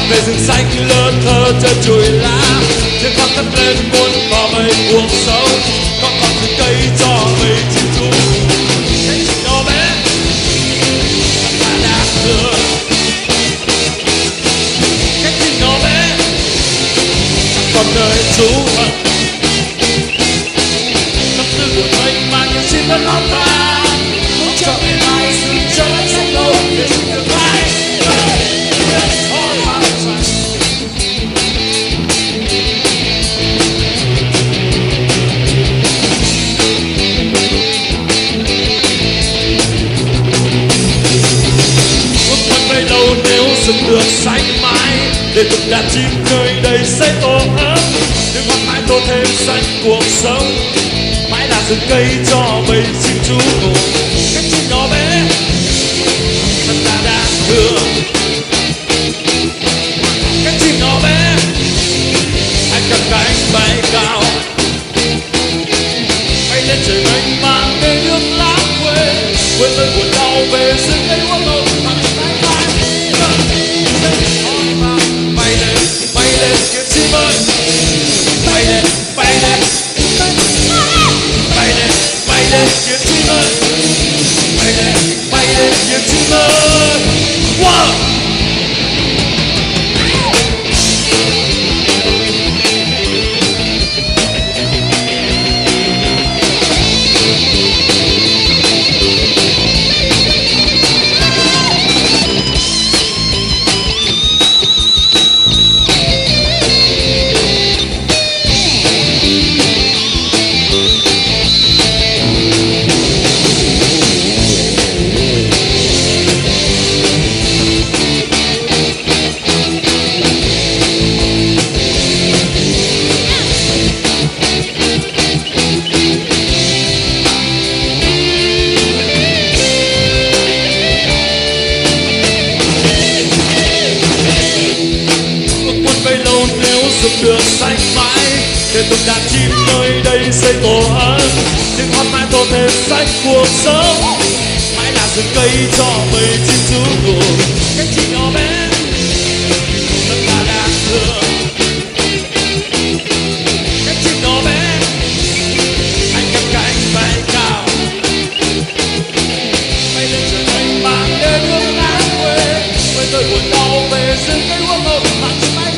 về rừng xanh lơ thơ chân chùi lá, trên khắp cất lên muôn cỏ mây cuộc sống, có còn rừng cây cho mây chim chú. Cái chim nhỏ bé ta đã thương, cái chim nhỏ bé chẳng còn nơi trú ẩn. Tâm tư của mình mà những chim vẫn lót ta, không cho ngày mai sự trời xanh lâu để chúng tương lai. Rừng được xanh mãi để từng đàn chim nơi đây xây tổ ấm, những hoa mãi tô thêm xanh cuộc sống, mãi là rừng cây cho bầy chim chú ngủ. Cái chim nhỏ bé thật là đáng thương, cái chim nhỏ bé anh cất cánh bay cao, bay lên trời mênh mang về nước lãng quên, quên nơi buồn đau về rừng cây uống nồng bằng tay vai. Bay lên tiếng chim ơi, bay lên bay lên bay lên bay lên tiếng chim ơi, bay lên tiếng chim ơi. Wow. Được xanh mãi để từng đàn chim nơi đây xây tổ ấm, những hoa mai tô thêm xanh cuộc sống, mãi là rừng cây cho bầy chim chú ngủ. Cái chim nhỏ bé thật là đáng thương, cái chim nhỏ bé anh cất cánh bay cao, bay lên trời mênh mang đến hướng lãng quên, quên tôi buồn đau về rừng cây uống nồng bằng mãi.